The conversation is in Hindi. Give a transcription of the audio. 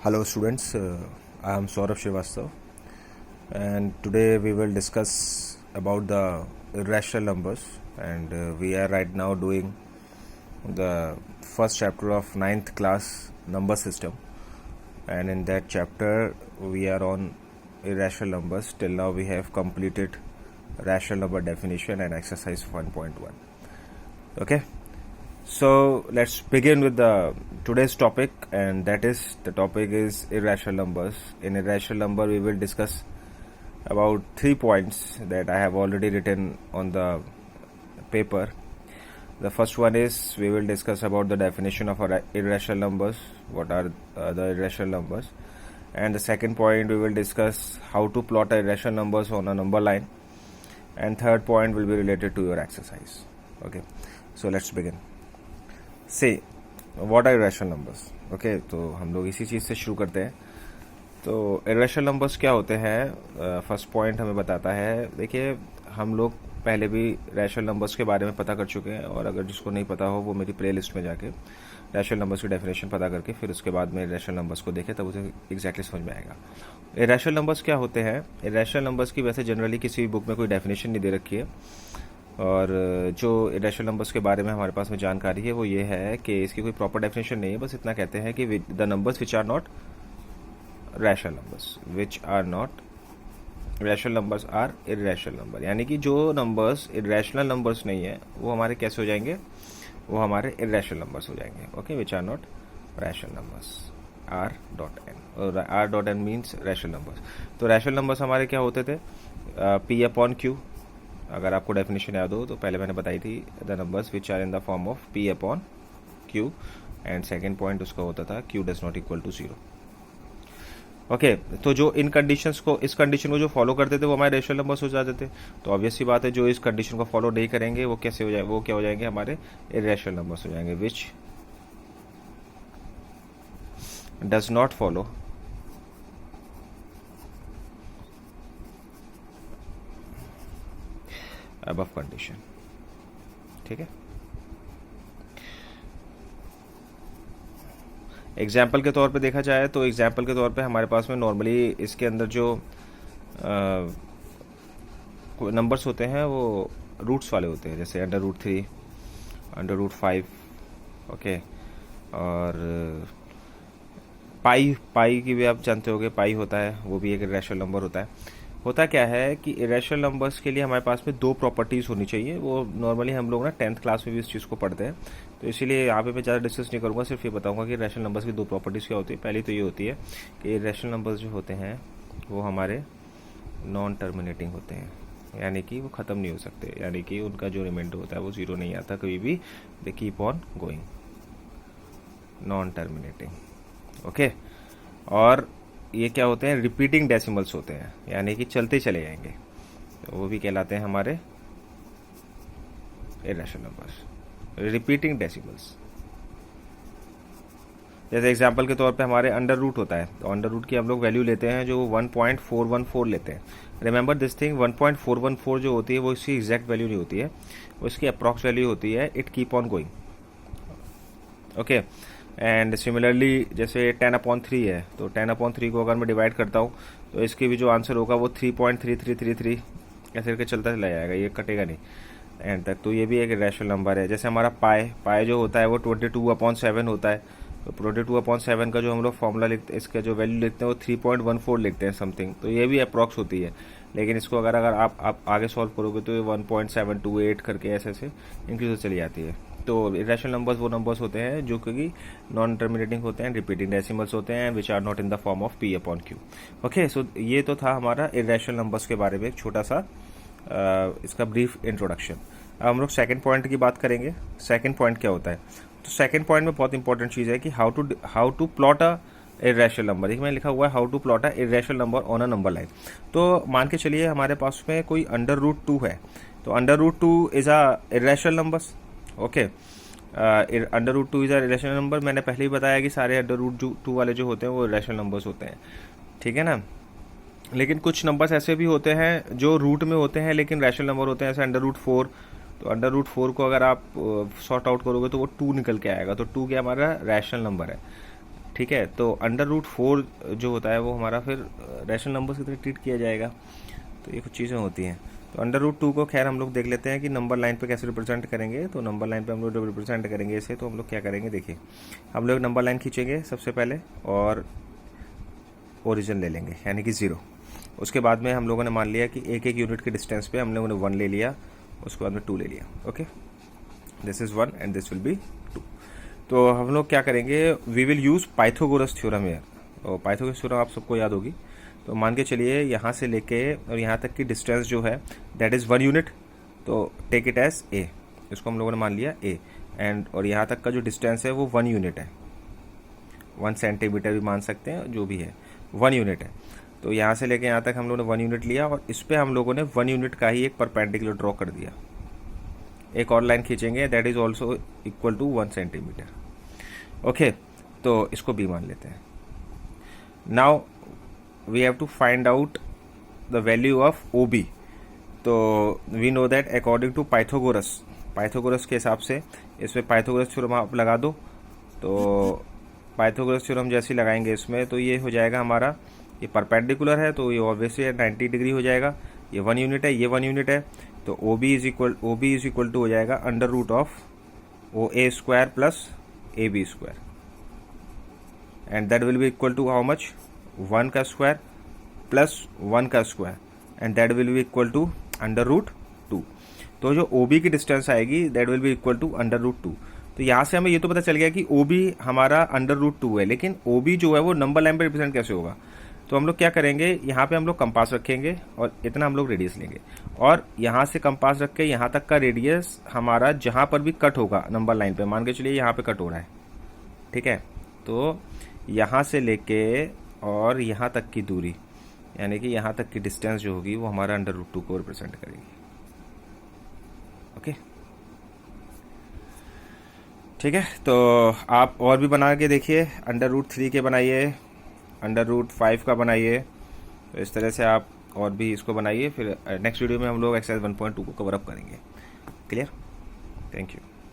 Hello students, I am Saurabh Srivastav and today we will discuss about the irrational numbers and we are right now doing the first chapter of ninth class number system, and in that chapter we are on irrational numbers. Till now we have completed rational number definition and exercise 1.1. Okay. So let's begin with the today's topic, and that is the topic is irrational numbers. In irrational number, we will discuss about 3 points that I have already written on the paper. The first one is we will discuss about the definition of irrational numbers. What are the irrational numbers? And the second point we will discuss how to plot irrational numbers on a number line. And third point will be related to your exercise. Okay, so let's begin. Say what are irrational numbers. Okay, तो हम लोग इसी चीज़ से शुरू करते हैं. तो इरेशनल नंबर्स क्या होते हैं? फर्स्ट पॉइंट हमें बताता है. देखिए, हम लोग पहले भी रैशनल नंबर्स के बारे में पता कर चुके हैं, और अगर जिसको नहीं पता हो वो मेरी प्लेलिस्ट में जाके रैशनल नंबर्स की डेफिनेशन पता करके फिर उसके बाद में इरेशनल नंबर्स को देखें, तब उसे एग्जैक्टली समझ में आएगा. इरेशनल नंबर्स क्या होते हैं? इरेशनल नंबर्स की वैसे जनरली किसी भी बुक में कोई डेफिनेशन नहीं दे रखी है, और जो इरेशनल नंबर्स के बारे में हमारे पास में जानकारी है वो ये है कि इसकी कोई प्रॉपर डेफिनेशन नहीं है. बस इतना कहते हैं कि the numbers which are not rational numbers, which are not rational numbers are irrational number. यानी कि जो नंबर्स इरेशनल नंबर्स नहीं है वो हमारे कैसे हो जाएंगे? वो हमारे इरेशनल नंबर्स हो जाएंगे. Okay, which are not rational numbers, R dot N, और R dot N means rational numbers. तो रैशनल नंबर्स हमारे क्या होते थे? P upon Q. अगर आपको डेफिनेशन याद हो तो पहले मैंने बताई थी, the numbers which are in the form of P upon Q, and second point उसका होता था Q does not equal to 0. Okay, तो जो इन कंडीशंस को, इस कंडीशन को जो फॉलो करते थे वो हमारे रेशनल नंबर्स हो जाते थे. तो ऑब्वियस सी बात है, जो इस कंडीशन को फॉलो नहीं करेंगे वो कैसे हो जाए, वो क्या हो जाएंगे? हमारे इरेशनल नंबर्स हो जाएंगे. Which does not follow above condition. ठीक है. एग्जाम्पल के तौर पे देखा जाए तो एग्जाम्पल के तौर पे हमारे पास में नॉर्मली इसके अंदर जो नंबर्स होते हैं वो रूट्स वाले होते हैं, जैसे √3, √5. ओके, और पाई की भी आप जानते होंगे, पाई होता है, वो भी एक इरेशनल नंबर होता है. होता क्या है कि इरेशनल नंबर्स के लिए हमारे पास में 2 प्रॉपर्टीज़ होनी चाहिए. वो नॉर्मली हम लोग ना 10th क्लास में भी इस चीज़ को पढ़ते हैं, तो इसीलिए यहाँ पे मैं ज़्यादा डिस्कस नहीं करूँगा. सिर्फ ये बताऊँगा कि इरेशनल नंबर्स की 2 प्रॉपर्टीज़ क्या होती है. पहली तो ये होती है कि इरेशनल नंबर्स जो होते हैं वो हमारे नॉन टर्मिनेटिंग होते हैं, यानी कि वो ख़त्म नहीं हो सकते, यानी कि उनका जो रिमाइंडर होता है वो 0 नहीं आता कभी भी. They keep on going, non terminating. Okay, और ये क्या होते हैं? रिपीटिंग डेसिमल्स होते हैं, यानी कि चलते चले जाएंगे, तो वो भी कहलाते हैं हमारे इरेशनल नंबर्स, रिपीटिंग डेसिमल्स. जैसे एग्जांपल के तौर पे हमारे अंडर रूट होता है, तो अंडर रूट की हम लोग वैल्यू लेते हैं जो 1.414 लेते हैं. रिमेंबर दिस थिंग, 1.414 जो होती है वो इसकी एग्जैक्ट वैल्यू नहीं होती है, वो इसकी अप्रॉक्स वैल्यू होती है. It keep on going. Okay, and similarly जैसे 10/3 है, तो 10/3 को अगर मैं डिवाइड करता हूँ तो इसके भी जो आंसर होगा वो 3.3333 ऐसे करके चलता चला जाएगा, ये कटेगा नहीं एंड तक. तो ये भी एक रैशनल नंबर है. जैसे हमारा पाई जो होता है वो 22/7 होता है, तो 22/7 का जो हम लोग फॉर्मूला लिखते हैं, इसका जो वैल्यू लिखते हैं वो 3.14 लिखते हैं समथिंग, तो ये भी अप्रॉक्स होती है. लेकिन इसको अगर आप आगे सॉल्व करोगे तो ये 1.728 करके ऐसे ऐसे इंक्रीज होती चली जाती है. तो इरेशनल नंबर्स वो नंबर्स होते हैं जो कि नॉन टर्मिनेटिंग होते हैं, रिपीटिंग डेसिमल्स होते हैं, which are not in the form of P upon Q. Okay, so ये तो था हमारा इरेशनल नंबर्स के बारे में एक छोटा सा इसका ब्रीफ इंट्रोडक्शन. अब हम लोग सेकंड पॉइंट की बात करेंगे. सेकंड पॉइंट क्या होता है? तो सेकंड पॉइंट में बहुत इंपॉर्टेंट चीज़ है कि how to plot a irrational number. देखिए, मैंने लिखा हुआ है how to plot a irrational number on a number line. तो मान के चलिए हमारे पास में कोई √2 है, तो √2 is a irrational numbers. Okay, √2 is a irrational number. मैंने पहले ही बताया कि सारे √2 वाले जो होते हैं वो इरेशनल नंबर्स होते हैं. ठीक है ना. लेकिन कुछ नंबर्स ऐसे भी होते हैं जो रूट में होते हैं लेकिन रैशनल नंबर होते हैं, जैसे √4. तो √4 को अगर आप सॉर्ट आउट करोगे तो वो 2 निकल के आएगा, तो 2 क्या हमारा रैशनल नंबर है. ठीक है। तो अंडर रूट 4 जो होता है वो हमारा फिर रैशनल नंबर्स की तरह ट्रीट किया जाएगा। तो ये कुछ चीज़ें होती हैं। तो अंडर रूट 2 को खैर हम लोग देख लेते हैं कि नंबर लाइन पे कैसे रिप्रेजेंट करेंगे। तो नंबर लाइन पे हम लोग जब रिप्रेजेंट करेंगे इसे, तो हम लोग क्या करेंगे, देखिए हम लोग नंबर लाइन खींचेंगे सबसे पहले और ओरिजिन ले लेंगे यानी कि 0। उसके बाद में हम लोगों ने मान लिया कि एक एक यूनिट के डिस्टेंस पे हम लोगों ने 1 ले लिया, उसके बाद में 2 ले लिया। Okay, this is 1 and this will be 2। तो हम लोग क्या करेंगे, we will use Pythagoras theorem here. और पाइथागोरस थ्योरम आप सबको याद होगी। तो मान के चलिए यहाँ से लेके और यहाँ तक की डिस्टेंस जो है दैट इज़ 1 यूनिट। तो टेक इट एज ए, इसको हम लोगों ने मान लिया ए। एंड और यहाँ तक का जो डिस्टेंस है वो 1 यूनिट है, 1 सेंटीमीटर भी मान सकते हैं, जो भी है 1 यूनिट है। तो यहाँ से लेके यहाँ तक हम लोगों ने 1 यूनिट लिया और इस पर हम लोगों ने 1 यूनिट का ही एक परपेंडिकुलर ड्रॉ कर दिया। एक और लाइन खींचेंगे that is also equal to 1 centimetre. Okay, तो इसको बी मान लेते हैं। Now we have to find out the value of O B. तो we know that according to Pythagoras के हिसाब से इसमें पाइथागोरस थ्योरम आप लगा दो। तो पाइथागोरस थ्योरम जैसे लगाएंगे इसमें, तो ये हो जाएगा हमारा, ये परपेंडिकुलर है तो ये ऑब्वियसली 90 डिग्री हो जाएगा। ये 1 यूनिट है, ये 1 यूनिट है। तो O B is equal to हो जाएगा under root of O A square plus A B square, and that will be equal to how much, 1 का स्क्वायर प्लस 1 का square, and that will be equal to under root 2। तो जो ओ बी की डिस्टेंस आएगी that will be equal to under root 2। तो यहाँ से हमें ये तो पता चल गया कि ओ बी हमारा अंडर रूट 2 है, लेकिन ओ बी जो है वो नंबर लाइन पर रिप्रेजेंट कैसे होगा। तो हम लोग क्या करेंगे, यहाँ पे हम लोग कंपास रखेंगे और इतना हम लोग रेडियस लेंगे, और यहाँ से कंपास रख के यहाँ तक का रेडियस हमारा जहाँ पर भी कट होगा नंबर लाइन पे, मान के चलिए यहाँ पे कट हो रहा है, ठीक है। तो यहाँ से लेके और यहाँ तक की दूरी यानी कि यहाँ तक की डिस्टेंस जो होगी वो हमारा अंडर रूट 2 को रिप्रेजेंट करेगी। ओके, ठीक है। तो आप और भी बना के देखिए, अंडर रूट 3 के बनाइए, अंडर रूट 5 का बनाइए। तो इस तरह से आप और भी इसको बनाइए। फिर नेक्स्ट वीडियो में हम लोग एक्सरसाइज 1.2 को कवर अप करेंगे। क्लियर? Thank you.